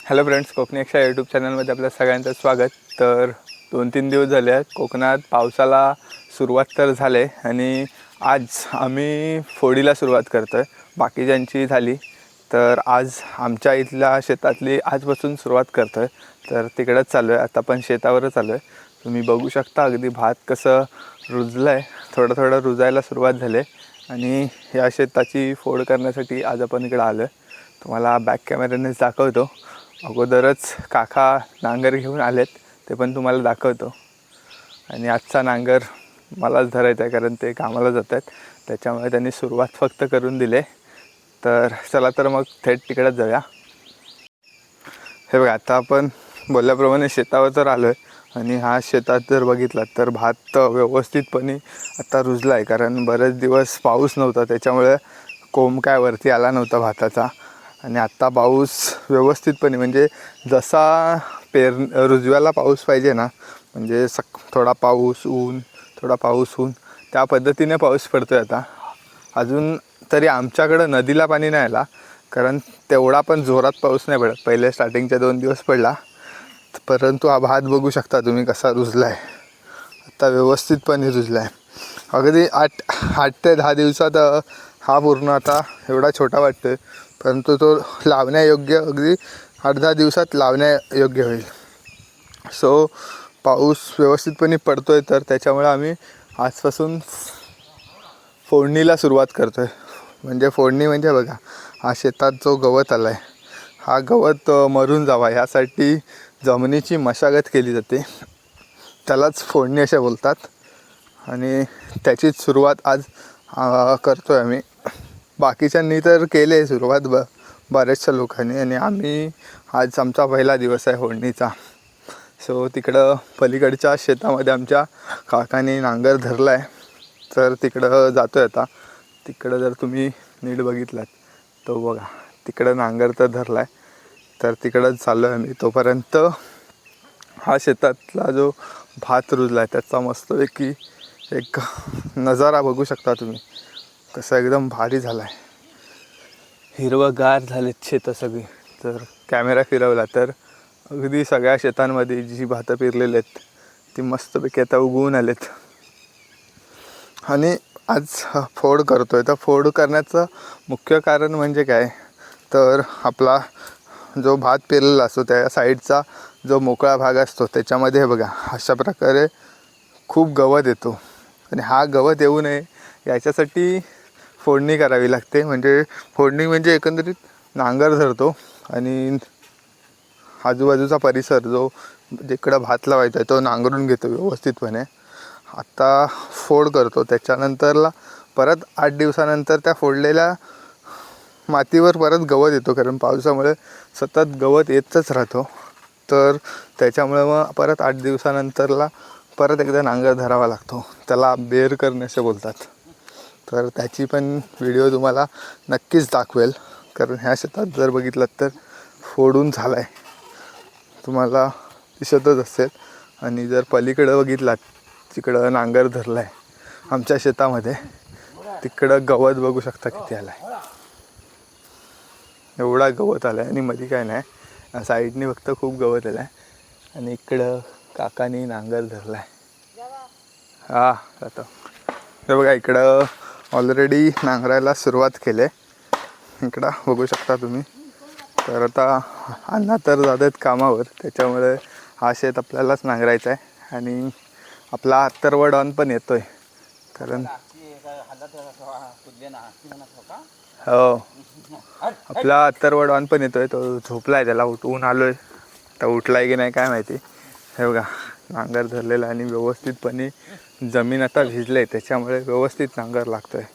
Hello friends, Konkani एक्शा YouTube चॅनलमध्ये आपल्या सगळ्यांचं स्वागत. तर 2-3 दिवस झाले आहेत कोकणात पावसाला सुरुवात तर झाले आणि आज आम्ही फोडीला सुरुवात करतो आहे. बाकीच्यांची झाली, तर आज आमच्या इथल्या शेतातली आजपासून सुरुवात करतो आहे. तर तिकडंच चालू आहे, आता पण शेतावरच चालू आहे. तुम्ही बघू शकता अगदी भात कसं रुजलं आहे, थोडं थोडं रुजायला सुरुवात झाली आहे. आणि या शेताची फोड करण्यासाठी आज आपण इकडं आलो आहे. तुम्हाला बॅक कॅमेऱ्यानेच दाखवतो. अगोदरच काका नांगर घेऊन आलेत, ते पण तुम्हाला दाखवतो. आणि आजचा नांगर मलाच धरायचा आहे कारण ते कामाला जात आहेत, त्याच्यामुळे त्यांनी सुरुवात फक्त करून दिले. तर चला तर मग थेट तिकडेच जाऊया. हे बघा, आता आपण बोलल्याप्रमाणे शेतावर तर आलो आहे आणि हा शेतात जर बघितला तर भात व्यवस्थितपणे आता रुजला आहे. कारण बरेच दिवस पाऊस नव्हता, त्याच्यामुळे कोंब काय वरती आला नव्हता भाताचा. आणि आत्ता पाऊस व्यवस्थितपणे, म्हणजे जसा रुजव्याला पाऊस पाहिजे ना, म्हणजे थोडा पाऊस ऊन, थोडा पाऊस ऊन, त्या पद्धतीने पाऊस पडतो आहे आता. अजून तरी आमच्याकडं नदीला पाणी नाही आला, कारण तेवढा पण जोरात पाऊस नाही पडत. पहिले स्टार्टिंगच्या 2 दिवस पडला, परंतु हा भात बघू शकता तुम्ही कसा रुजला आहे. आता व्यवस्थितपणे रुजला आहे. अगदी 8 ते 10 दिवसात हा पूर्ण आता एवढा छोटा वाटतो आहे, परंतु तो लावण्यायोग्य अगदी 8-10 दिवसात लावण्यायोग्य होईल. सो पाऊस व्यवस्थितपणे पडतो आहे, तर त्याच्यामुळे आम्ही आजपासून फोडणीला सुरुवात करतो आहे. म्हणजे फोडणी म्हणजे बघा, हा शेतात जो गवत आला आहे, हा गवत मरून जावा ह्यासाठी जमिनीची मशागत केली जाते, त्यालाच फोडणी असे बोलतात. आणि त्याचीच सुरुवात आज करतो आहे आम्ही. बाकीच्यांनी तर केली आहे सुरुवात बऱ्याचशा लोकांनी, आणि आम्ही आज आमचा पहिला दिवस आहे फोडणीचा. सो तिकडं पलीकडच्या शेतामध्ये आमच्या काकांनी नांगर धरला आहे, तर तिकडं जातो आहे आता. तिकडं जर तुम्ही नीट बघितलात तो बघा, तिकडं नांगर तर धरला आहे, तर तिकडंच चाललो आहे आम्ही. तोपर्यंत हा शेतातला जो भात रुजला आहे त्याचा मस्तपैकी एक नजारा बघू शकता तुम्ही, कसा एकदम भारी झाला आहे. हिरवंगार झालेत शेतं सगळी. तर कॅमेरा फिरवला तर अगदी सगळ्या शेतांमध्ये जी भातं पेरलेली आहेत ती मस्तपैकी आता उगवून आलेत. आणि आज फोड करतो आहे, तर फोड करण्याचं मुख्य कारण म्हणजे काय, तर आपला जो भात पेरलेला असतो त्या साईडचा जो मोकळा भाग असतो त्याच्यामध्ये बघा अशा प्रकारे खूप गवत येतो. आणि हा गवत येऊ नये याच्यासाठी फोडणी करावी लागते. म्हणजे फोडणी म्हणजे एकंदरीत नांगर धरतो आणि आजूबाजूचा परिसर जो जिकडं भात लावायचा आहे तो नांगरून घेतो व्यवस्थितपणे. आता फोड करतो, त्याच्यानंतरला परत 8 दिवसानंतर त्या फोडलेल्या मातीवर परत गवत येतो, कारण पावसामुळे सतत गवत येतच राहतो. तर त्याच्यामुळे मग परत 8 दिवसानंतरला परत एकदा नांगर धरावा लागतो, त्याला बेर करणे असे बोलतात. तर त्याची पण व्हिडिओ तुम्हाला नक्कीच दाखवेल, कारण ह्या शेतात जर बघितलं तर फोडून झाला आहे, तुम्हाला दिसतच असेल. आणि जर पलीकडं बघितलात तिकडं नांगर धरला आहे आमच्या शेतामध्ये, तिकडं गवत बघू शकता किती आला आहे. एवढा गवत आला आहे आणि मध्ये काय नाही, साईडने फक्त खूप गवत आलं आहे. आणि इकडं काकानी नांगर धरला आहे. हा जातो. हे बघा, इकडं ऑलरेडी नांगरायला सुरुवात केली आहे. इकडं बघू शकता तुम्ही. तर आता अण्णा तर जात आहेत कामावर, त्याच्यामुळे हा शेत आपल्यालाच नांगरायचा आहे. आणि आपला अत्तरवड ऑन पण येतो आहे, कारण हो आपला अत्तरवड ऑन पण येतो आहे. तो झोपला आहे, त्याला उठवून आलो आहे. तर उठला आहे की नाही काय माहिती. हे बघा, नांगर धरलेला आणि व्यवस्थितपणे जमीन आता भिजली आहे, त्याच्यामुळे व्यवस्थित नांगर लागतो आहे.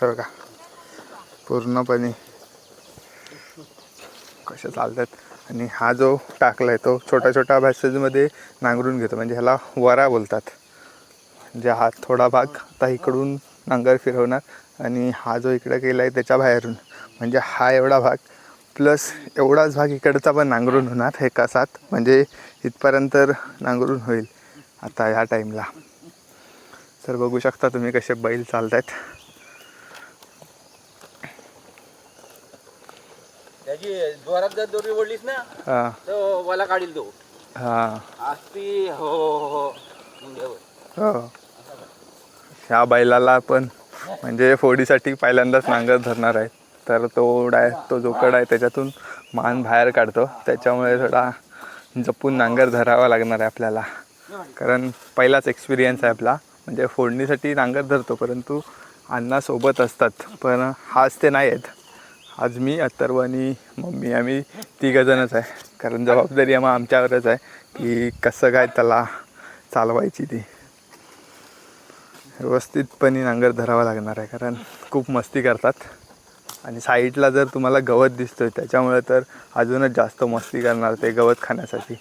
हे बघा पूर्णपणे कशा चालतात. आणि हा जो टाकला आहे तो छोट्या छोट्या पॅसेजमध्ये नांगरून घेतो, म्हणजे ह्याला वरा बोलतात. म्हणजे हा थोडा भाग आता इकडून नांगर फिरवणार आणि हा जो इकडे केला आहे त्याच्या बाहेरून, म्हणजे हा एवढा भाग प्लस एवढाच भाग इकडचा पण नांगरून होणार एका साथ, म्हणजे इथपर्यंत नांगरून होईल आता ह्या टाईमला. तर बघू शकता तुम्ही कसे बैल चालत आहेत. अशी जोरात जर दोरी ओढलीस ना हां तर वाला काढील तो. हां असती हो हो हो मुंग्यावर. हो. ह्या बैलाला पण म्हणजे फोडीसाठी पहिल्यांदाच नांगर धरणार आहे, तर तो जोकड आहे त्याच्यातून मान बाहेर काढतो, त्याच्यामुळे थोडा जपून नांगर धरावा लागणार आहे आपल्याला, कारण पहिलाच एक्सपिरियन्स आहे आपला. म्हणजे फोडणीसाठी नांगर धरतो परंतु अण्णा सोबत असतात, पण आज ते नाही आहेत. आज मी, अथर्व आणि मम्मी आम्ही तिघंजणच आहे, कारण जबाबदारी मग आमच्यावरच आहे की कसं काय त्याला चालवायची ती. व्यवस्थितपणे नांगर धरावा लागणार आहे, कारण खूप मस्ती करतात आणि साईडला जर तुम्हाला गवत दिसतोय त्याच्यामुळे तर अजूनच जास्त मस्ती करणार ते गवत खाण्यासाठी.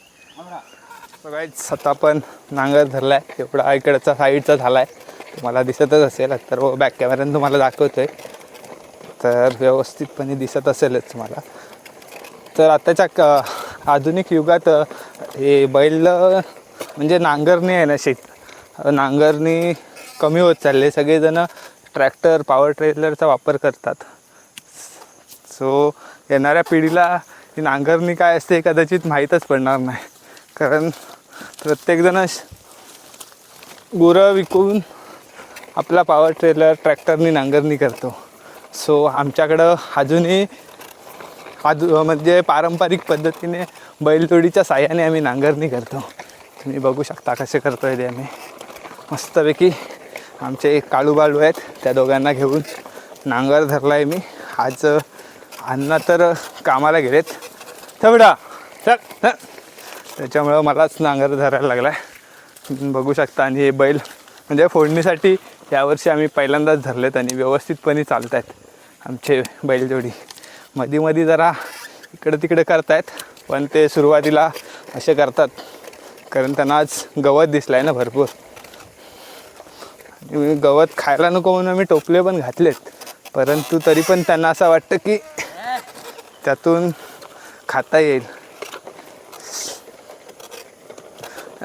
बघायच आता पण नांगर धरला आहे, एवढा इकडचा साईडचा झाला आहे, तुम्हाला दिसतच असेल. तर बॅक कॅमेऱ्यानं तुम्हाला दाखवतो आहे तर व्यवस्थितपणे दिसत असेलच तुम्हाला. तर आताच्या आधुनिक युगात हे बैल म्हणजे नांगरणी आहे ना, नांगरणी कमी होत चालले, सगळेजण ट्रॅक्टर पॉवर ट्रेलरचा वापर करतात. सो येणाऱ्या पिढीला ही नांगरणी काय असते कदाचित माहीतच पडणार नाही, कारण प्रत्येकजण गुरं विकून आपला पॉवर ट्रेलर ट्रॅक्टरनी नांगरणी करतो. सो आमच्याकडं अजूनही म्हणजे पारंपरिक पद्धतीने बैलजोडीच्या साह्याने आम्ही नांगरणी करतो. तुम्ही बघू शकता कसे करतो आहे ते आम्ही. मस्तपैकी आमचे काळू बाळू आहेत, त्या दोघांना घेऊन नांगर धरला आहे मी. आज अण्णा तर कामाला गेलेत, तेवढा चल त्याच्यामुळं मलाच नांगर धरायला लागला आहे, बघू शकता. आणि हे बैल म्हणजे फोडणीसाठी यावर्षी आम्ही पहिल्यांदाच धरलेत आणि व्यवस्थितपणे चालत आहेत आमचे बैलजोडी. मध्ये जरा इकडं तिकडे करतायत, पण ते सुरुवातीला असे करतात कारण त्यांना आज गवत दिसलं आहे ना भरपूर. गवत खायला नको म्हणून आम्ही टोपले पण घातलेत, परंतु तरी पण त्यांना असं वाटतं की त्यातून खाता येईल.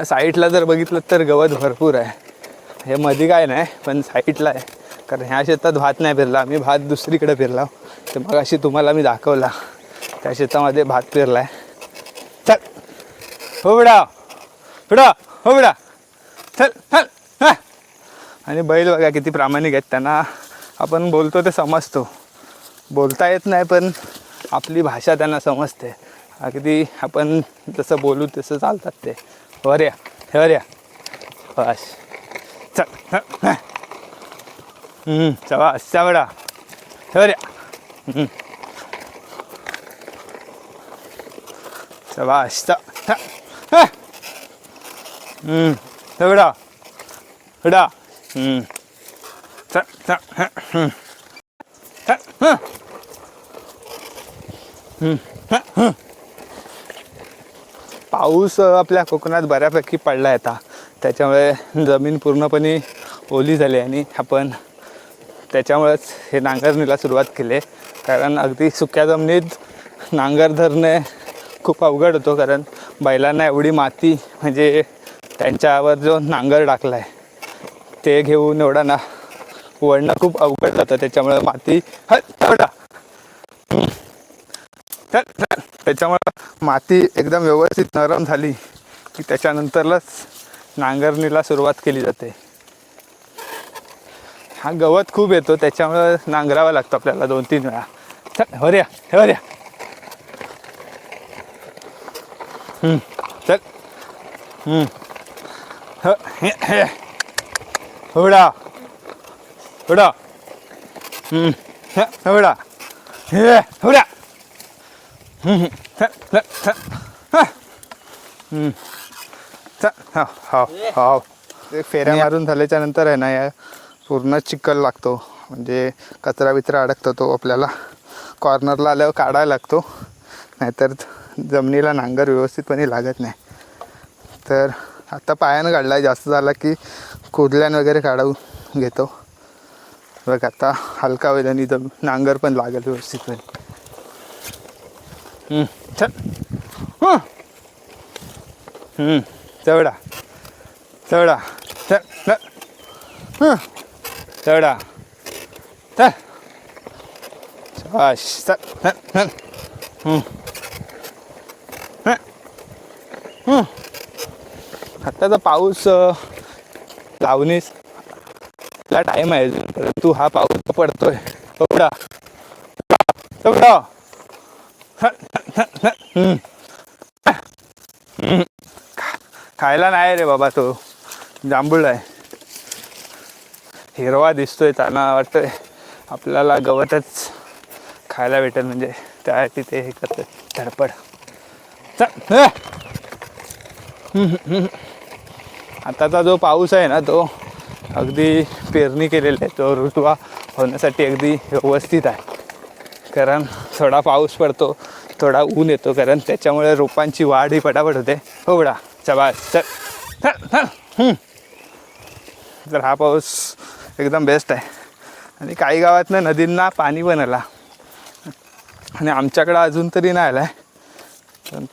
साईडला जर बघितलं तर गवत भरपूर आहे, हे मध्ये काय नाही पण साईडला आहे, कारण ह्या शेतात भात नाही पेरला आम्ही, भात दुसरीकडे पेरला. तर मग अशी तुम्हाला मी दाखवला त्या शेतामध्ये भात पेरला आहे. चल हो बेडा बेडा हो बेडा चल चल. हां आणि बैल बघा किती प्रामाणिक आहेत, त्यांना आपण बोलतो ते समजतो. बोलता येत नाही पण आपली भाषा त्यांना समजते, अगदी आपण जसं बोलू तसं चालतात ते. वर या वर या बस चल. चवा बेडा वर या. शाबाश बेडा बेडा पाऊस आपल्या कोकणात बऱ्यापैकी पडला आहे आता, त्याच्यामुळे जमीन पूर्णपणे ओली झाली आणि आपण त्याच्यामुळेच हे नांगरणीला सुरुवात केली आहे. कारण अगदी सुक्या जमिनीत नांगर धरणे खूप अवघड होतो, कारण बैलांना एवढी माती म्हणजे त्यांच्यावर जो नांगर टाकला आहे ते घेऊन एवढा ना वळणं खूप अवघड जातं. त्याच्यामुळे माती त्याच्यामुळं माती एकदम व्यवस्थित नरम झाली की त्याच्यानंतरच नांगरणीला सुरुवात केली जाते. हा गवत खूप येतो त्याच्यामुळं नांगरावा लागतो आपल्याला 2-3 वेळा. चल वर या वर या. चल होडा होडा होडा हे होडा. हो एक फेऱ्या मारून झाल्याच्या नंतर आहे ना या पूर्ण चिखल लागतो, म्हणजे कचरा बिचरा अडकतो, तो आपल्याला कॉर्नरला आल्यावर काढायला लागतो, नाहीतर जमिनीला नांगर व्यवस्थितपणे लागत नाही. तर आता पायानं काढला आहे, जास्त झाला की कुदल्यान वगैरे काढून घेतो. बघ आता हलका होईल आणि नांगर पण लागेल व्यवस्थितपणे. चल चवडा चवडा चल चवडा चल शाबाश चल आत्ताचा पाऊस लावणीला टाईम आहे परंतु हा पाऊस पडतोय एवढा एवढा. खायला नाही रे बाबा, तो जांभूळ आहे, हिरवा दिसतोय, त्यांना वाटतंय आपल्याला गवतच खायला भेटेल, म्हणजे त्यासाठी ते हे करते धडपड. आताचा जो पाऊस आहे ना तो अगदी पेरणी केलेला आहे, तो ऋतुवा होण्यासाठी अगदी व्यवस्थित आहे. कारण थोडा पाऊस पडतो, थोडा ऊन येतो, कारण त्याच्यामुळे रोपांची वाढ ही पटापट होते. एवढा चबास. तर हा पाऊस एकदम बेस्ट आहे. आणि काही गावातनं नदींना पाणी पण आला आणि आमच्याकडं अजून तरी नाही आला आहे,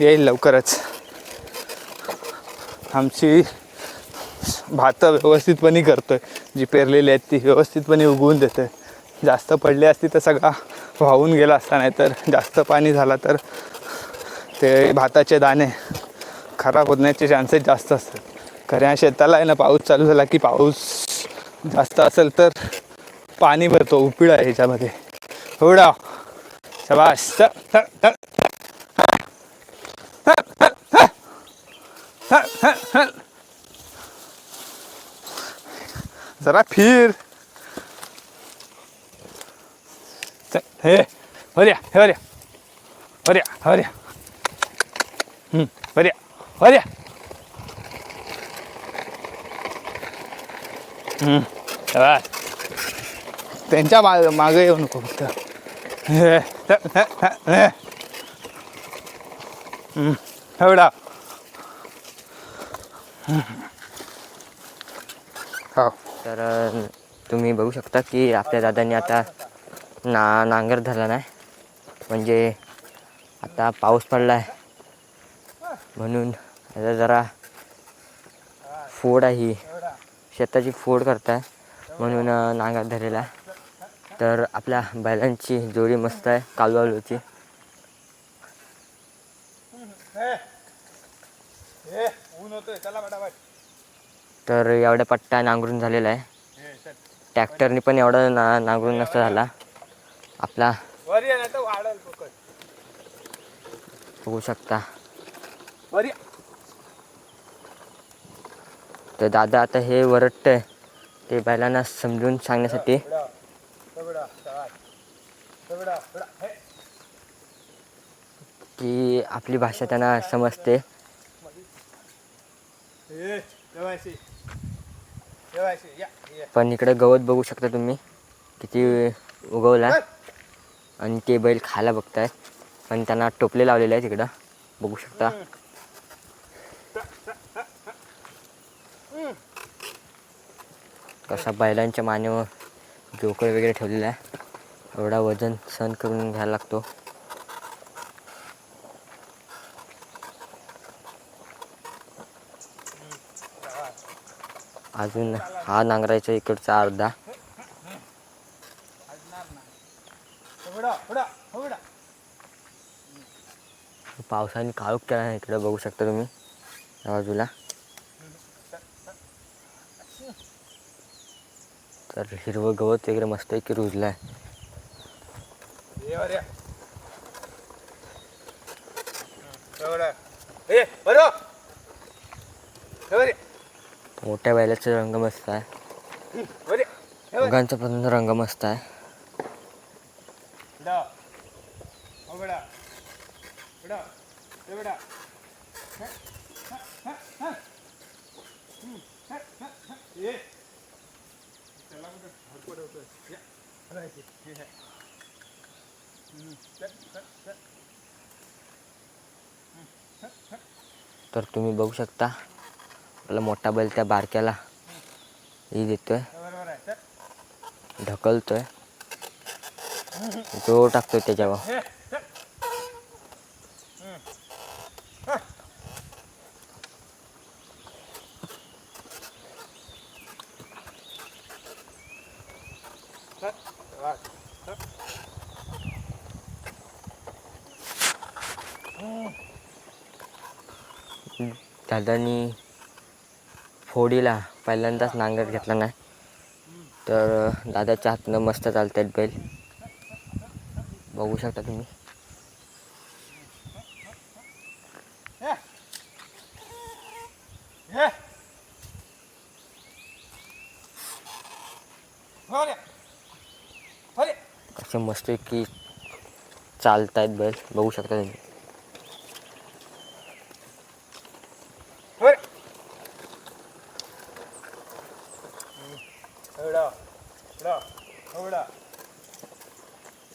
येईल लवकरच. आमची भातं व्यवस्थितपणे करतो आहे, जी पेरलेली आहेत ती व्यवस्थितपणे उगवून देतो आहे. जास्त पडली असती तर सगळा वाहून गेला असता, नाही तर जास्त पाणी झाला तर ते भाताचे दाणे खराब होण्याचे चान्सेस जास्त असतात. खऱ्या शेताला आहे ना, पाऊस चालू झाला की पाऊस जास्त असेल तर पाणी भरतो, उपिळ आहे ह्याच्यामध्ये. एवढा शबाश. जरा फिर. हे बऱ्या हे बऱ्या बऱ्या बऱ्या बऱ्या बऱ्या. त्यांच्या मागे येऊ नको फक्त. एवढा हो. तर तुम्ही बघू शकता की आपल्या दादांनी आता नांगर धरला नाही, म्हणजे आता पाऊस पडला आहे म्हणून आता जरा फोड आहे, शेताची फोड करताय म्हणून नांगर धरलेला आहे. तर आपल्या बैलांची जोडी मस्त आहे, कालवालूची. तर एवढा पट्टा नांगरून झालेला आहे. ट्रॅक्टरने पण एवढा नांगरून नसता झाला. आपला बघू शकता. तर दादा आता हे वरटतंय ते बैलांना समजून सांगण्यासाठी, की आपली भाषा त्यांना समजते. पण इकडे गवत बघू शकता तुम्ही किती उगवला, आणि ते बैल खायला बघतायत, पण त्यांना टोपले लावलेले आहे तिकडं बघू शकता. कसा बैलांच्या मानेवर जोकर वगैरे ठेवलेला आहे, एवढा वजन सहन करून घ्यायला लागतो. अजून हा नांगरायचा इकडचा अर्धा. पावसाने काळोख केला आहे इकडे बघू शकता तुम्ही या बाजूला. तर हिरवं गवत वगैरे मस्त आहे की रुजलं आहे. मोठ्या बैलाचा रंग मस्त आहे, दोघांचा पण रंग मस्त आहे. तर तुम्ही बघू शकता आपला मोठा बैल त्या बारक्याला ही देतोय, ढकलतोय, जोर टाकतोय त्याच्यावर. दादानी फोडीला पहिल्यांदाच नांगर घेतला नाही, तर दादाच्या हातनं मस्त चालतात बैल, बघू शकता तुम्ही. असे मस्त की चालतायत बैल, बघू शकता तुम्ही.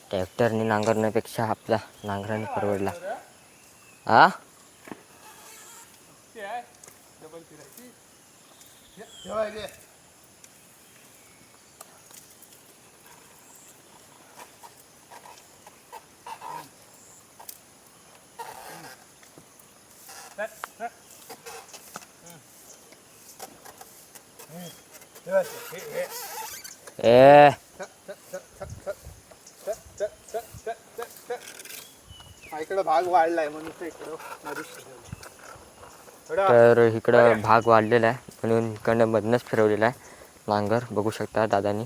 ट्रॅक्टरने नांगरण्यापेक्षा आपल्या नांगराने परवडला. हा ए इकडं भाग वाढलाय म्हणून तर इकडं भाग वाढलेला आहे म्हणून इकडनं मधनंच फिरवलेला आहे नांगर, बघू शकता दादानी.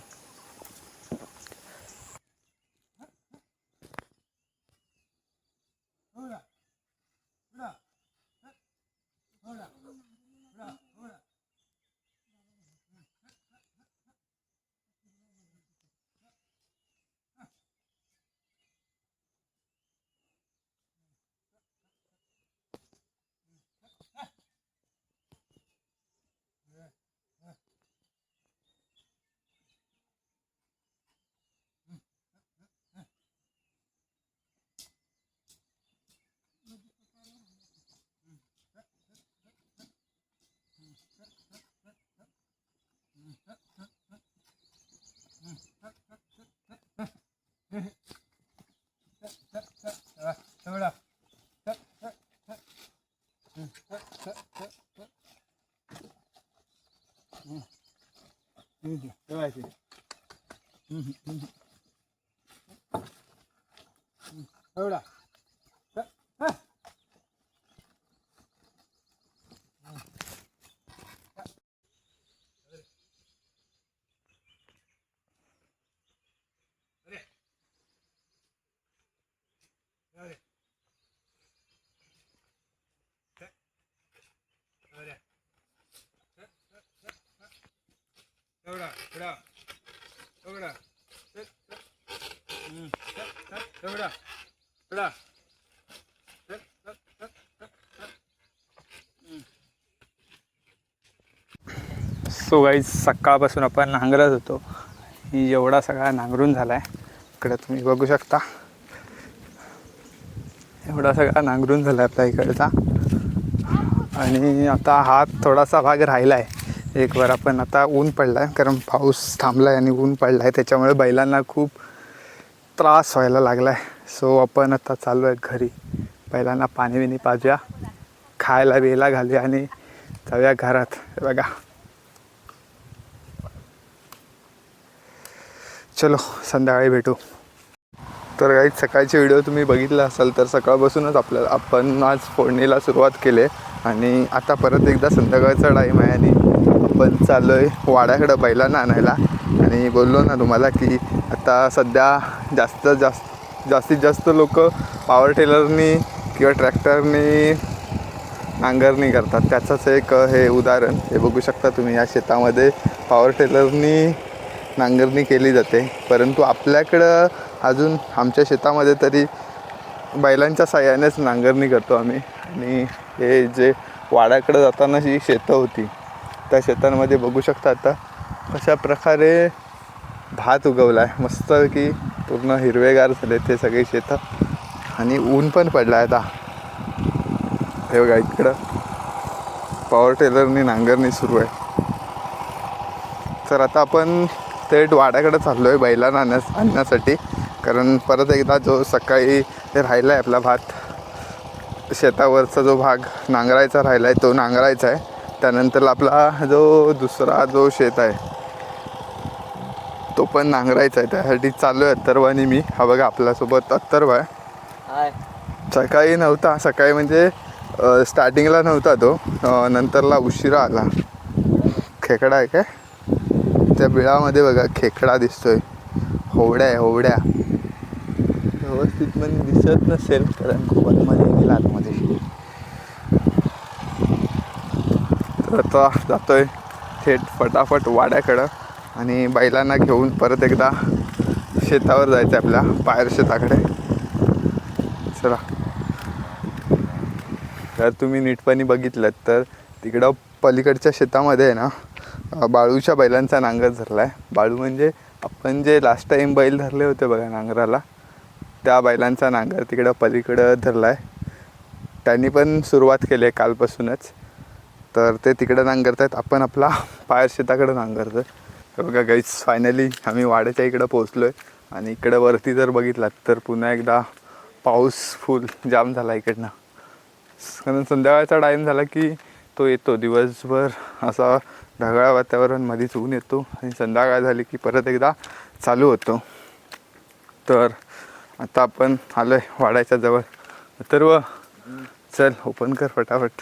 सो गाईज, सकाळपासून आपण नांगरत होतो. एवढा सगळा नांगरून झाला आहे. इकडं तुम्ही बघू शकता, एवढा सगळा नांगरून झाला आहे आपल्या इकडचा. आणि आता हा थोडासा भाग राहिला आहे. एक वर आपण आता ऊन पडला आहे, कारण पाऊस थांबला आहे आणि ऊन पडला आहे, त्याच्यामुळे बैलांना खूप त्रास व्हायला लागला आहे. सो आपण आता चाललो आहे घरी. बैलांना पाणी बिणी पाजूया, खायला बियला घालूया आणि जाऊया घरात. बघा, चलो संध्याकाळी भेटू. तर काही सकाळचे व्हिडिओ तुम्ही बघितला असाल तर सकाळपासूनच आपण आज फोडणीला सुरुवात केली आहे आणि आता परत एकदा संध्याकाळचा टाईम आहे आणि आपण चाललो आहे वाड्याकडं बैलांना आणायला. आणि बोललो ना तुम्हाला की आता सध्या जास्तीत जास्त लोक पॉवर टेलरनी किंवा ट्रॅक्टरनी नांगरणी करतात. त्याचंच एक हे उदाहरण हे बघू शकता तुम्ही. या शेतामध्ये पॉवर टेलरनी नांगरणी केली जाते, परंतु आपल्याकडं अजून आमच्या शेतामध्ये तरी बैलांच्या साहाय्यानेच नांगरणी करतो आम्ही. आणि हे जे वाड्याकडं जाताना जी शेतं होती त्या शेतांमध्ये बघू शकता आता अशा प्रकारे भात उगवला आहे मस्त, की पूर्ण हिरवेगार झाले ते सगळे शेतं. आणि ऊन पण पडला आहे आता. हे बघा, इकडं पॉवर टेलरनी नांगरणी सुरू आहे. तर आता आपण थेट वाड्याकडे चाललो आहे बैलांना आणण्यासाठी, कारण परत एकदा जो सकाळी राहिला आहे आपला भात, शेतावरचा जो भाग नांगरायचा राहिला आहे तो नांगरायचा आहे. त्यानंतर आपला दुसरा शेत आहे तो पण नांगरायचा आहे. त्यासाठी चाललो आहे अथर्व आणि मी. हा बघा आपल्यासोबत अथर्व आहे. हाय. सकाळी नव्हता, सकाळी म्हणजे स्टार्टिंगला नव्हता तो, नंतरला उशिरा आला. खेकडा आहे काय त्या बिळामध्ये? बघा खेकडा दिसतोय. होवड्या आहे, होवड्या. व्यवस्थित पण दिसत नसेल कारण खूप आतमध्ये गेला आतमध्ये. तर आता जातोय थेट फटाफट वाड्याकडं आणि बैलांना घेऊन परत एकदा शेतावर जायचं आहे, आपल्या पायर शेताकडे. चला. जर तुम्ही नीटपणे बघितलं तर तिकडं पलीकडच्या शेतामध्ये आहे ना, बाळूच्या बैलांचा नांगर धरला आहे. बाळू म्हणजे आपण जे लास्ट टाईम बैल धरले होते बघा नांगराला, त्या बैलांचा नांगर तिकडं पलीकडं धरला आहे. त्यांनी पण सुरुवात केली आहे कालपासूनच. तर ते तिकडं नांगरत आहेत, आपण आपला पायर शेताकडं नांगरतो आहे. बघा गाईज, फायनली आम्ही वाड्याच्या इकडं पोहोचलो आहे. आणि इकडं वरती जर बघितलात तर पुन्हा एकदा पाऊस फुल जाम झाला इकडनं. कारण संध्याकाळचा टाईम झाला की तो येतो. दिवसभर असा ढगाळ वातावरण, मध्येच ऊन येतो आणि संध्याकाळ झाली की परत एकदा चालू होतो. तर आता आपण आलो आहे वाड्याच्या जवळ. तर चल ओपन कर फटाफट.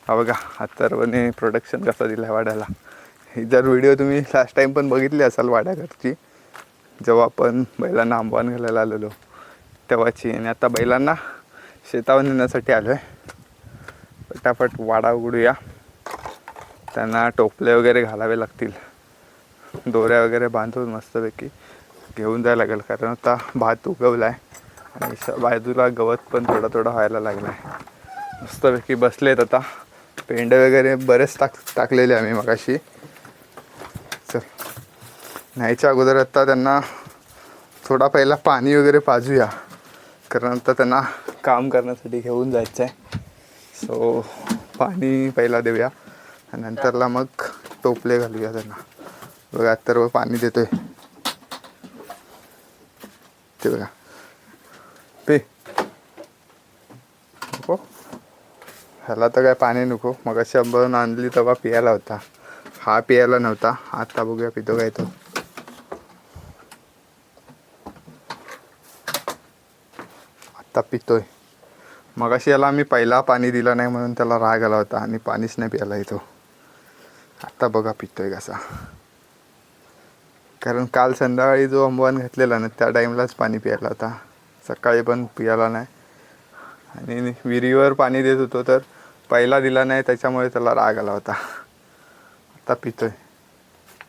हा बघा अथर्वने प्रोडक्शन कसा दिला आहे वाड्याला. ही जर व्हिडिओ तुम्ही लास्ट टाईम पण बघितली असाल वाड्याकडची, जेव्हा आपण बैलांना आंबवान घालायला आलेलो तेव्हाची. आणि आता बैलांना शेतावर नेण्यासाठी आलो आहे. फटाफट वाडा उघडूया. त्यांना टोपले वगैरे घालावे लागतील, दोऱ्या वगैरे बांधून मस्तपैकी घेऊन जायला लागेल. कारण आता भात उगवला आहे आणि बाजूला गवत पण थोडं थोडं व्हायला लागलं आहे. मस्तपैकी बसलेत आता. पेंडे वगैरे बरेच टाकलेले आम्ही मगाशी. चल न्यायच्या अगोदर आता त्यांना थोडा पहिला पाणी वगैरे पाजूया, कारण आता त्यांना काम करण्यासाठी घेऊन जायचं आहे. सो पाणी पहिला देऊया आणि नंतरला मग टोपले घालूया त्यांना. बघा तर पाणी देतोय ते बघा. पे नको ह्याला तर काय पाणी नको. मग अशी आंबवून आणली तेव्हा पियाला होता, हा पियाला नव्हता. आता बघूया पितो काय तो. आता पितोय. मग अशी याला आम्ही पहिला पाणी दिलं नाही म्हणून त्याला राग आला होता आणि पाणीच नाही प्यायला येतो. आता बघा पितोय कसा. कारण काल संध्याकाळी जो आंबवान घातलेला ना त्या टाईमलाच पाणी प्यायला होता, सकाळी पण पियाला नाही. आणि विहिरीवर पाणी देत होतो तर पहिला दिला नाही, त्याच्यामुळे त्याला राग आला होता. आता पितोय.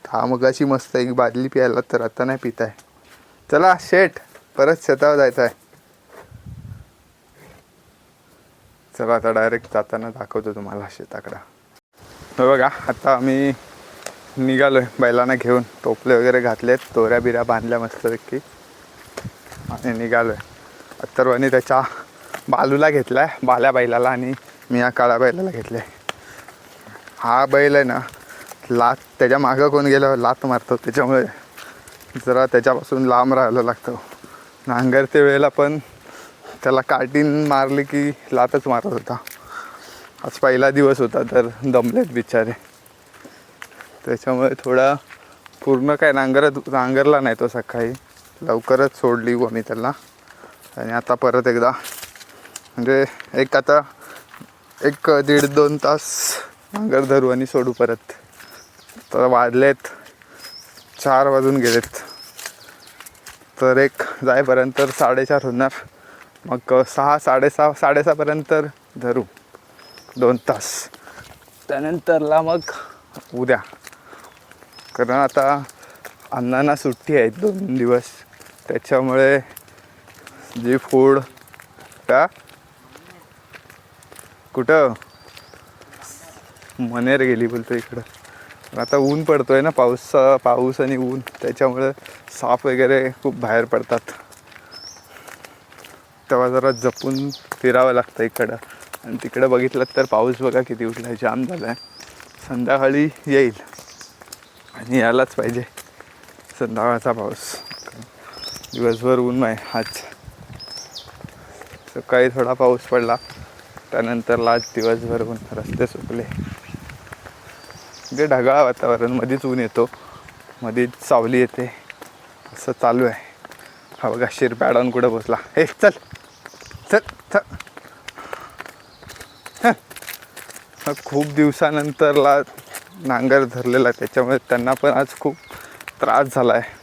हा मग अशी मस्त एक बादली प्यायला, तर आता नाही पित आहे. चला शेट, परत शेतावर जायचं आहे. चला आता डायरेक्ट जाताना दाखवतो तुम्हाला शेताकडं. हो बघा आता आम्ही निघालो आहे बैलांना घेऊन. टोपले वगैरे घातलेत, दोऱ्या बिऱ्या बांधल्या मस्तपैकी आणि निघालो आहे. अथर्वने त्याच्या बालूला घेतला आहे, बाल्या बैलाला, आणि मी या काळ्या बैलाला घेतलं आहे. हा बैल आहे ना, लात त्याच्या मागं कोण गेल्यावर लात मारतो, त्याच्यामुळे जरा त्याच्यापासून लांब राहायला लागतं. नांगरते वेळेला पण त्याला काटीन मारली की लातच मारत होता. आज पहिला दिवस होता तर दमलेत बिचारे, त्याच्यामुळे थोडा पूर्ण काय नांगरला नाही तो. सकाळी लवकरच सोडली मी त्याला. आणि आता परत एकदा म्हणजे आता एक 1.5-2 तास नांगर धरू आणि सोडू परत. तर वाजलेत 4 वाजून गेलेत, तर एक जाईपर्यंत 4:30 होणार. मग 6-6:30 धरू 2 तास. त्यानंतरला मग उद्या, कारण आता अण्णांना सुट्टी आहे 2 दिवस, त्याच्यामुळे जी फूड का कुठं मनेर गेली बोलतो इकडं. आता ऊन पडतोय ना, पाऊस आणि ऊन, त्याच्यामुळे साप वगैरे खूप बाहेर पडतात. तेव्हा जरा जपून फिरावं लागतं इकडं. आणि तिकडं बघितलं तर पाऊस बघा किती उठला आहे, जाम झाला आहे. संध्याकाळी येईल आणि यायलाच पाहिजे संध्याकाळचा पाऊस. दिवसभर ऊन आहे आज. सकाळी थोडा पाऊस पडला, त्यानंतरला आज दिवसभर ऊन, रस्ते सुकले. म्हणजे ढगाळ वातावरण, मध्येच ऊन येतो, मध्येच सावली येते, असं चालू आहे. हा बघा शिरप्याडावून कुठं बसला. हे चल चल चल. हा खूप दिवसानंतरला नांगर धरलेला त्याच्यामुळे त्यांना पण आज खूप त्रास झाला आहे.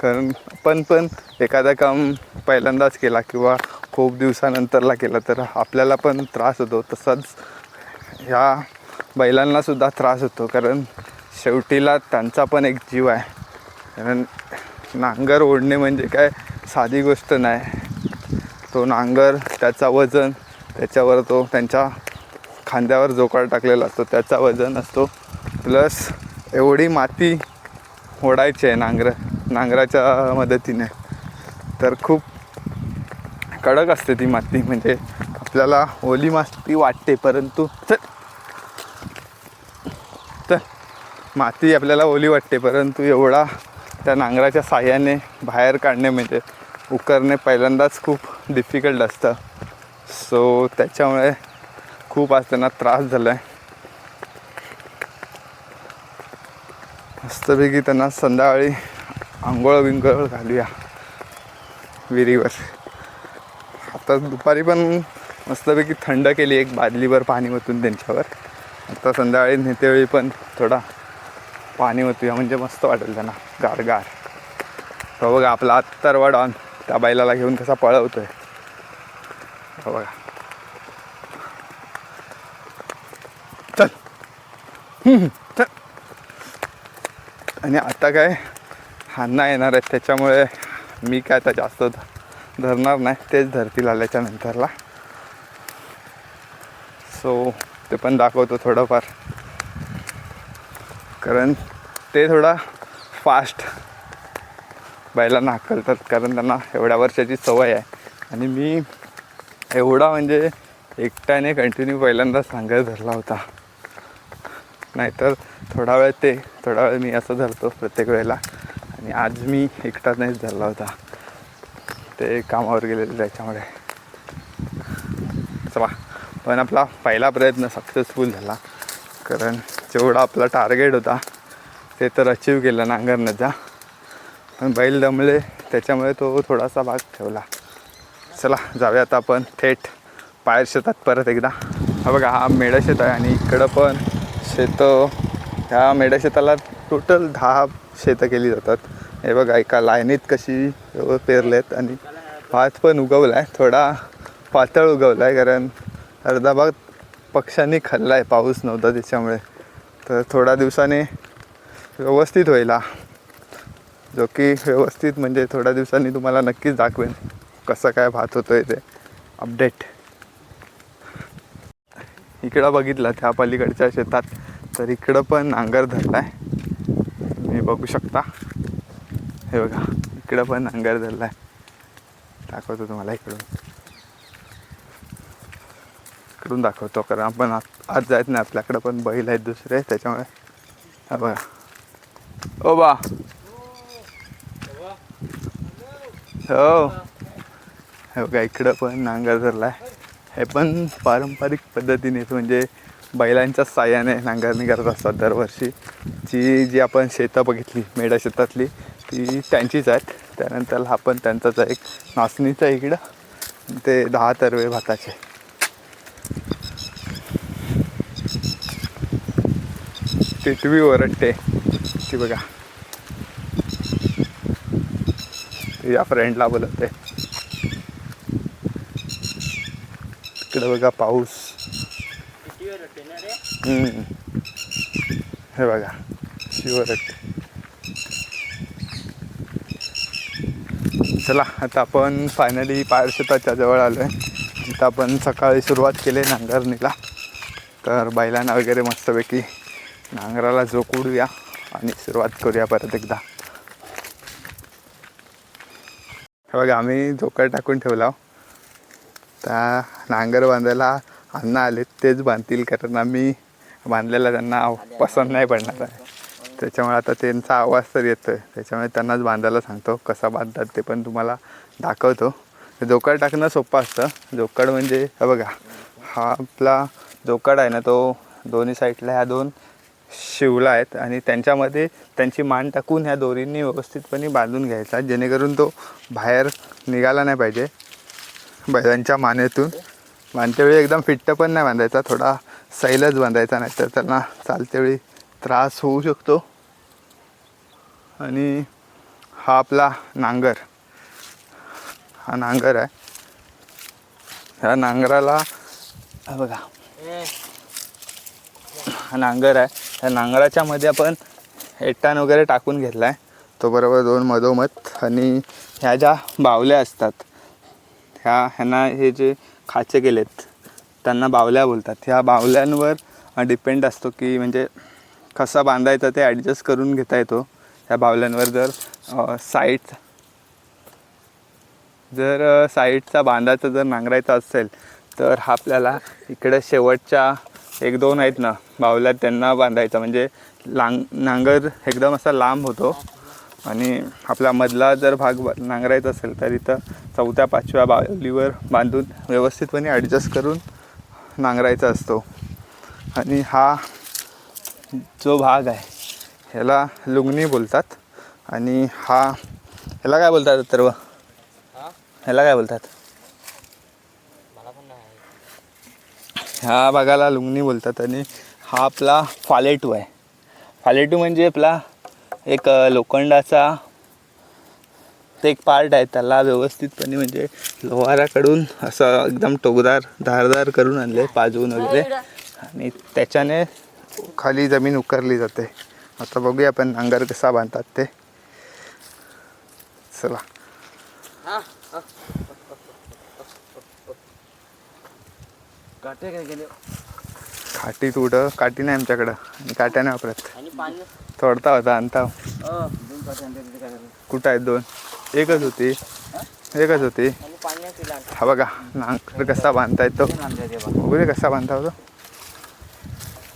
कारण आपण पण एखादा काम पहिल्यांदाच केला किंवा खूप दिवसानंतरला केला तर आपल्याला पण त्रास होतो. तसाच ह्या बैलांनासुद्धा त्रास होतो, कारण शेवटीला त्यांचा पण एक जीव आहे. कारण नांगर ओढणे म्हणजे काय साधी गोष्ट नाही. तो नांगर, त्याचा वजन, त्याच्यावर तो त्यांच्या खांद्यावर जोकाळ टाकलेला असतो, त्याचा वजन असतो, प्लस एवढी माती ओढायची आहे नांगराच्या मदतीने. तर खूप कडक असते ती माती. म्हणजे आपल्याला ओली माती वाटते, परंतु तर माती आपल्याला ओली वाटते, परंतु एवढा त्या नांगराच्या साह्याने बाहेर काढणे म्हणजे उकरणे पहिल्यांदाच खूप डिफिकल्ट असतं. सो त्याच्यामुळे खूप आज त्यांना त्रास झाला आहे. मस्तपैकी त्यांना संध्याकाळी आंघोळ बिंघोळ घालूया विहिरीवर. आता दुपारी पण मस्तपैकी थंड केली, एक बादलीभर पाणी ओतून त्यांच्यावर. आता संध्याकाळी नेतेवेळी पण थोडा पाणी ओतूया, म्हणजे मस्त वाटेल त्यांना गारगार. हो बघा आपला अत्तरवा डॉन त्या बैलाला घेऊन कसा पळवतोय. हो बघा चल चल. आणि आता काय हाना येणार आहेत, त्याच्यामुळे मी काय आता जास्त धरणार नाही, तेच धरतील आल्याच्या नंतरला. सो ते पण दाखवतो थोडंफार, कारण ते थोडा फास्ट बैलांना हाकलतात, कारण त्यांना एवढ्या वर्षाची सवय आहे. आणि मी एवढा म्हणजे एकट्याने कंटिन्यू पहिल्यांदा नांगर धरला होता. नाहीतर थोडा वेळ मी असं धरतो प्रत्येक वेळेला, आणि आज मी एकटाच नाहीच धरला होता, ते कामावर गेलेले त्याच्यामुळे. चला, पण आपला पहिला प्रयत्न सक्सेसफुल झाला, कारण जेवढा आपला टार्गेट होता ते तर अचीव केलं नांगरण्याचा. पण बैल दमले त्याच्यामुळे तो थोडासा भाग ठेवला. चला जाऊया आता आपण थेट पायर शेतात परत एकदा. हा बघा हा मेढा शेत आहे, आणि इकडं पण शेतं, ह्या मेढा शेताला टोटल 10 शेतं केली जातात. हे बघा एका लाईनीत कशी पेरलेत, आणि भात पण उगवला आहे, थोडा पातळ उगवला आहे, कारण अर्धा भाग पक्ष्यांनी खाल्ला आहे, पाऊस नव्हता त्याच्यामुळे. तर थोड्या दिवसाने व्यवस्थित होईल, जो की व्यवस्थित म्हणजे थोड्या दिवसांनी तुम्हाला नक्कीच दाखवेन कसं काय भात होतो आहे ते अपडेट. इकडं बघितलं त्या पलीकडच्या शेतात, तर इकडं पण नांगर धरला आहे, तुम्ही बघू शकता. हे बघा इकडं पण नांगर धरला आहे, दाखवतो तुम्हाला इकडून दाखवतो, कारण आपण आज जायत नाही, आपल्याकडं पण बैल आहेत दुसरे त्याच्यामुळे. हा बघा ओ बा हो, हे बघा इकडं पण नांगर धरला आहे. हे पण पारंपरिक पद्धतीनेच, म्हणजे बैलांच्या साह्याने नांगरणी करत असतात दरवर्षी. जी आपण शेतं बघितली मेढा शेतातली ती त्यांचीच आहेत. त्यानंतर हा पण त्यांचाच आहे, एक नाचणीचा इकडं, ते 10 तरवे भाताचे. टिटवी ओरडते ती बघा, या फ्रेंडला बोलवते. इकडे बघा पाऊस, हे बघा शिवरट. चला आता आपण फायनली पायर शेताच्या जवळ आलो आहे. इथं आपण सकाळी सुरुवात केली नांगरणीला, तर बैलांना वगैरे मस्तपैकी नांगराला जोडूया आणि सुरुवात करूया परत एकदा. हे बघा आम्ही जोकर टाकून ठेवला, त्या नांगर बांधायला अण्णा आले, तेच बांधतील, कारण आम्ही बांधलेला त्यांना पसंत नाही पडणार आहे. त्याच्यामुळे आता त्यांचा आवाज तर येतो आहे, त्याच्यामुळे त्यांनाच बांधायला सांगतो. कसा बांधतात ते पण तुम्हाला दाखवतो. जोकाड टाकणं सोपं असतं. जोकाड म्हणजे हे बघा, हा आपला जोकाड आहे ना, तो दोन्ही साईडला ह्या 2 शिवला आहेत आणि त्यांच्यामध्ये त्यांची मान टाकून ह्या दोरींनी व्यवस्थितपणे बांधून घ्यायचा, जेणेकरून तो बाहेर निघाला नाही पाहिजे बैलांच्या मानेतून. बांधतेवेळी एकदम फिट्ट पण नाही बांधायचा, थोडा सैलच बांधायचा, नाही तर त्यांना चालतेवेळी त्रास होऊ शकतो. आणि हा आपला नांगर, हा नांगर आहे. ह्या नांगराला हा बघा, हा नांगर आहे. ह्या नांगराच्या मध्ये आपण एटाण वगैरे टाकून घेतला आहे, तो बरोबर 2 मधोमध. आणि ह्या ज्या बावल्या असतात ह्यांना हे जे खाचे केलेत त्यांना बावल्या बोलतात. ह्या बावल्यांवर डिपेंड असतो की म्हणजे कसा बांधायचा ते ॲडजस्ट करून घेता येतो. ह्या बावल्यांवर जर साईडचा बांधायचा जर नांगरायचा असेल तर आपल्याला इकडे शेवटच्या 1-2 आहेत ना बावल्या, त्यांना बांधायचा, म्हणजे नांगर एकदम असा लांब होतो. आणि आपला मधला जर भाग नांगरायचा असेल तर इथं 4-5व्या बावलीवर बांधून व्यवस्थितपणे ॲडजस्ट करून नांगरायचा असतो. आणि हा जो भाग आहे ह्याला लुंगणी बोलतात. आणि ह्याला काय बोलतात तर ह्याला काय बोलतात? ह्या भागाला लुंगणी बोलतात. आणि हा आपला फालेटू आहे. फालेटू म्हणजे आपला एक लोखंडाचा ते एक पार्ट आहे, त्याला व्यवस्थितपणे म्हणजे लोहाराकडून असं एकदम टोकदार धारदार करून आणले पाजवून वगैरे, आणि त्याच्याने खाली जमीन उकरली जाते. आता बघूया आपण नांगर कसा बांधतात ते. चला. काठी तुडं, काठी नाही आमच्याकडं आणि काट्या नाही वापरत. थोडता होता आणता. कुठं आहेत 2? एकच होती. हा बघा नांगर कसा बांधता येतो, बघू कसा बांधता होतो.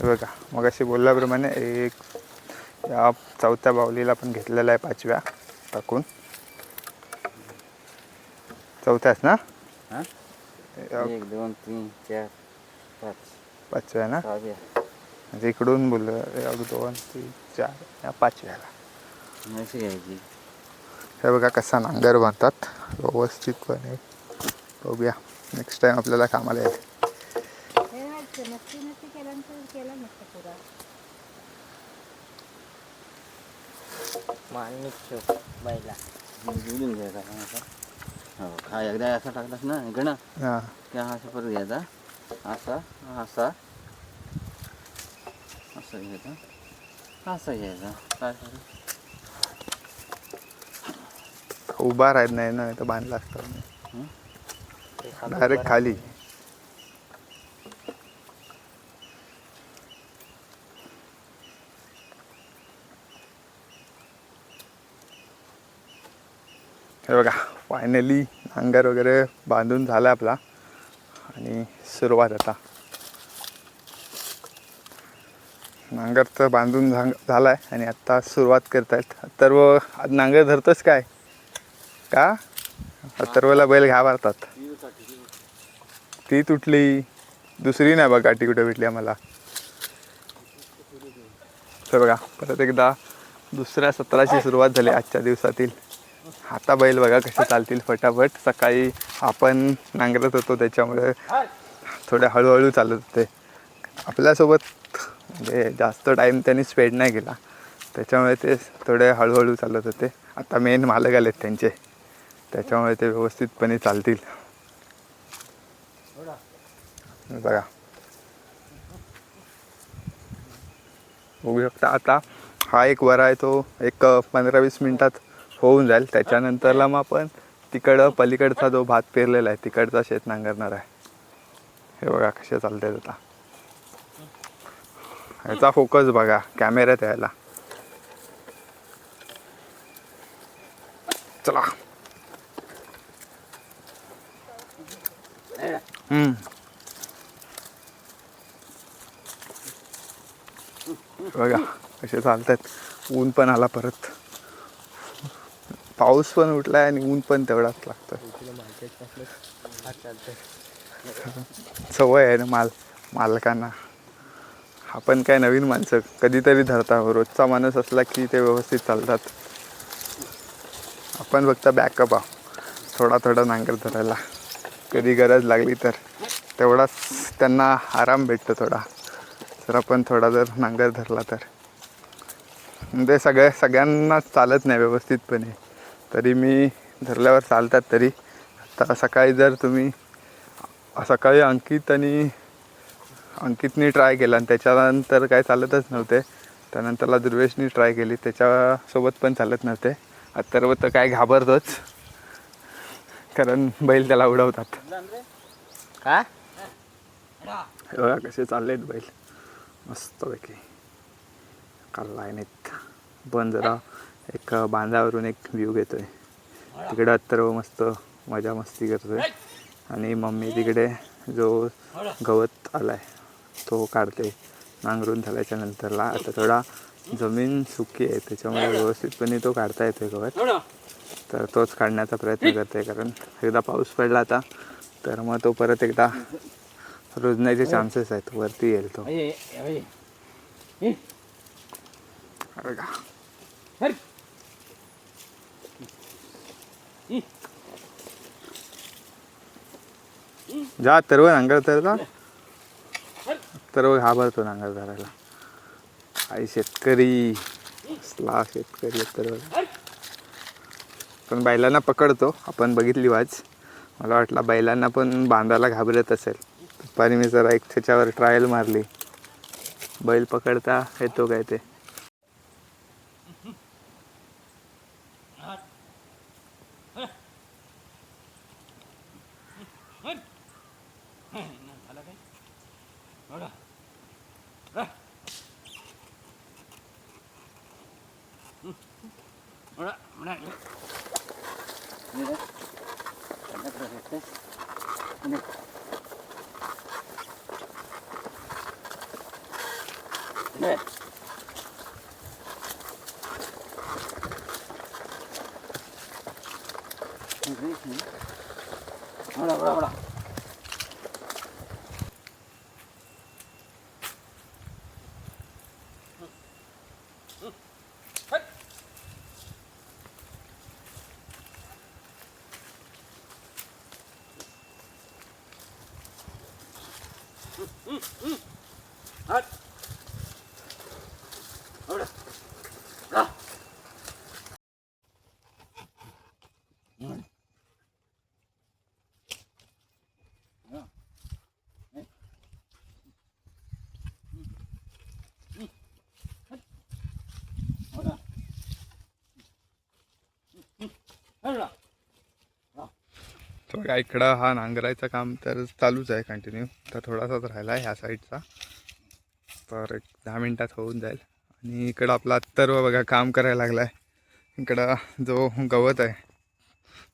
बघा मग अशी बोलल्याप्रमाणे एक या 4थ्या बावलीला पण घेतलेला आहे 5व्या टाकून. 4थ्याच ना? 1 2 3 4 5 5व्या ना, म्हणजे इकडून बोललं 1 2 3 4 या 5व्याला. हे बघा कसा नांगर बांधतात व्यवस्थितपणे. बघूया नेक्स्ट टाइम आपल्याला कामाला येईल. हा एकदा असा टाकलास ना इकडं, हां त्या असा परत घ्यायचा, असा असा असं घ्यायचा, असं घ्यायचा. काय उभा राहत नाही ना, तर बांधला असतं डायरेक्ट खाली. हे बघा फायनली नांगर वगैरे बांधून झाला आपला. आणि सुरुवात आता नांगर तर बांधून झाला आहे आणि आत्ता सुरुवात करतायत. अथर्व नांगर धरतोस काय का? अथर्वला बैल घाबरतात. ती तुटली, दुसरी नाही बघ गाठी कुठे भेटली आम्हाला. तर बघा परत एकदा दुसऱ्या सत्राची सुरुवात झाली आजच्या दिवसातील. आता बैल बघा कसे चालतील फटाफट. सकाळी आपण नांगरत होतो त्याच्यामुळे थोडे हळूहळू चालत होते. आपल्यासोबत म्हणजे जास्त टाईम त्यांनी स्पेंड नाही केला, त्याच्यामुळे ते थोडे हळूहळू चालत होते. आता मेन मालक आलेत त्यांचे, त्याच्यामुळे ते व्यवस्थितपणे चालतील. बघा बघू शकता. आता हा एक वरा आहे, तो एक 15-20 मिनटात होऊन जाईल. त्याच्यानंतरला मग आपण तिकडं पलीकडचा जो भात पेरलेला आहे तिकडचा शेत नांगरणार आहे. हे बघा कसे चालतात आता. ह्याचा फोकस बघा कॅमेऱ्यात यायला. चला. बघा कसे चालतात. ऊन पण आला परत, पाऊस पण उठलाय आणि ऊन पण तेवढाच लागतं. सवय आहे ना मालकांना. आपण काय नवीन माणसं कधीतरी धरता, रोजचा माणूस असला की ते व्यवस्थित चालतात. आपण फक्त बॅकअप आहोत, थोडा थोडा नांगर धरायला, कधी गरज लागली तर तेवढाच त्यांना आराम भेटतो थोडा. जर आपण थोडा जर नांगर धरला तर म्हणजे सगळ्यांना चालत नाही व्यवस्थितपणे, तरी मी धरल्यावर चालतात. तरी आता सकाळी जर तुम्ही सकाळी अंकितनी ट्राय केला आणि त्याच्यानंतर काय चालतच नव्हते, त्यानंतरला दुर्वेशनी ट्राय केली, त्याच्यासोबत पण चालत नव्हते. अथर्व तर काय घाबरतोच, कारण बैल त्याला उडवतात. का बघा कसे चाललेत बैल मस्तपैकी. काल लाईनीत पण जरा एक बांधावरून एक व्ह्यू घेतोय. तिकडे अथर्व मस्त मजा मस्ती करतोय आणि मम्मी तिकडे जो गवत आलाय तो काढते नांगरून झाल्याच्या नंतरला. आता थोडा जमीन सुकी आहे त्याच्यामुळे व्यवस्थितपणे तो काढता येतोय गवत, तर तोच काढण्याचा प्रयत्न करते. कारण एकदा पाऊस पडला आता तर मग तो परत एकदा रुजण्याचे चान्सेस आहेत, वरती येईल तो. बघा जा सर्व नांगर धरता, सर्व घाबरतो नांगर धरायला. आई शेतकरी असला शेतकरी तर पण बैलांना पकडतो आपण, बघितली वाज. मला वाटलं बैलांना पण बांधायला घाबरत असेल. दुपारी मी जरा एक त्याच्यावर ट्रायल मारली, बैल पकडता येतो काय ते. बघा इकडं हा नांगरायचं काम तर चालूच आहे कंटिन्यू. तर थोडासाच राहिला आहे ह्या साईडचा, तर एक 10 मिनिटात होऊन जाईल. आणि इकडं आपला अथर्व बघा काम करायला लागला आहे. इकडं जो गवत आहे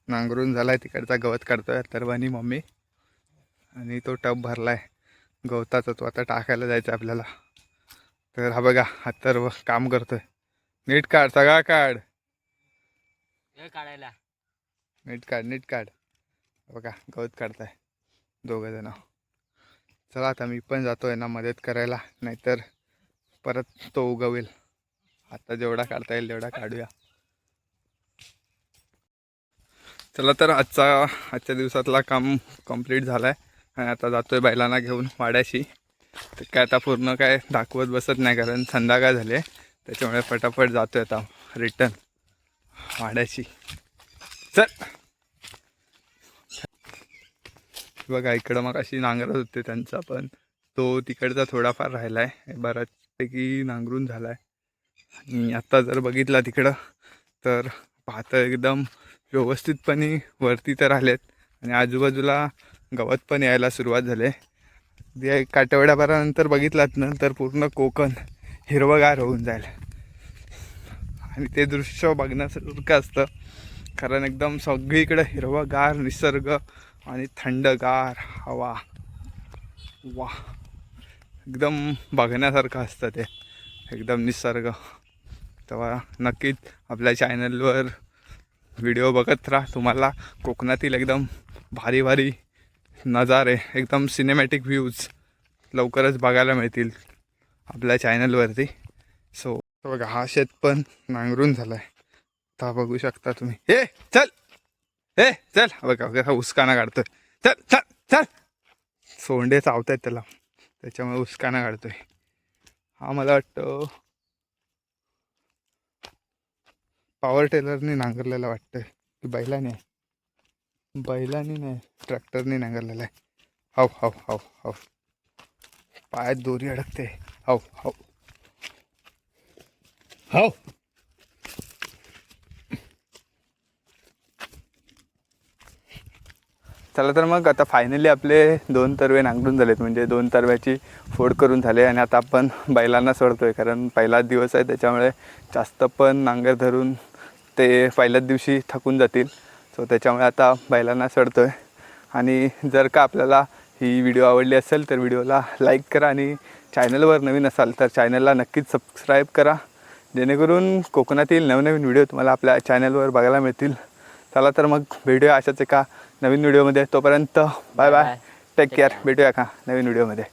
नांगरून झाला आहे तिकडचा गवत काढतो आहे अथर्व आणि मम्मी. आणि तो टब भरला आहे गवताचा, तो आता टाकायला जायचा आपल्याला. तर हा बघा अथर्व काम करतोय. नीट काढ, सगळा काढ, काढायला नीट काढ, नीट काढ. बघा गवत काढताय दोघं जण. चला आता मी पण जातोय ना मदत करायला, नाहीतर परत तो उगवेल. आता जेवढा काढता येईल तेवढा काढूया. चला तर आजच्या दिवसातला काम कंप्लीट झाला आहे आणि आता जातोय बैलांना घेऊन वाड्याशी. तर काय आता पूर्ण काय दाखवत बसत नाही, कारण संध्याकाळ झाली आहे, त्याच्यामुळे फटाफट जातोय आता रिटर्न वाड्याशी. चल बघा इकडं मग अशी नांगरत होते त्यांचा, पण तो तिकडचा थोडाफार राहिला आहे, बऱ्याचपैकी नांगरून झाला आहे. आणि आत्ता जर बघितला तिकडं तर पाहतं एकदम व्यवस्थितपणे वरती तर आलेत आणि आजूबाजूला गवत पण यायला सुरुवात झाली आहे. एक आठवड्याभरानंतर बघितलात ना तर पूर्ण कोकण हिरवगार होऊन जाईल आणि ते दृश्य बघण्यासारखं असतं, कारण एकदम सगळीकडे हिरवगार निसर्ग आणि थंडगार हवा. वा, एकदम बघण्यासारखं असतं ते एकदम निसर्ग. तेव्हा नक्कीच आपल्या चॅनलवर व्हिडिओ बघत राहा, तुम्हाला कोकणातील एकदम भारी भारी नजारे, एकदम सिनेमॅटिक व्ह्यूज लवकरच बघायला मिळतील. आपल्या चॅनलवरती. सो बघा हा शेत पण नांगरून झाला आहे. आता बघू शकता तुम्ही. हे चल, हे चल, बघा बघा उसकाना काढतोय. चल चल चल, सोंडे चावत आहेत त्याला, त्याच्यामुळे उसकाना काढतोय. हा मला वाटतं पॉवर टेलरने नांगरलेला वाटतं की बैलाने नाही, ट्रॅक्टरने नांगरलेला आहे. हाव हाव हाव हाव, पायात दोरी अडकते. हाव हाव हाव. चला तर मग आता फायनली आपले 2 तरवे नांगरून झालेत, म्हणजे 2 तरव्याची फोड करून झाले. आणि आता आपण बैलांना सोडतोय, कारण पहिलाच दिवस आहे त्याच्यामुळे जास्त पण नांगर धरून ते पहिल्याच दिवशी थकून जातील. सो त्याच्यामुळे आता बैलांना सोडतोय. आणि जर का आपल्याला ही व्हिडिओ आवडली असेल तर व्हिडिओला लाईक करा, आणि चॅनलवर नवीन असाल तर चॅनलला नक्कीच सबस्क्राईब करा, जेणेकरून कोकणातील नवनवीन व्हिडिओ तुम्हाला आपल्या चॅनलवर बघायला मिळतील. चला तर मग भेटूया अशाच एका नवीन व्हिडिओमध्ये. तोपर्यंत बाय बाय, टेक केअर. भेटूया का नवीन व्हिडिओमध्ये.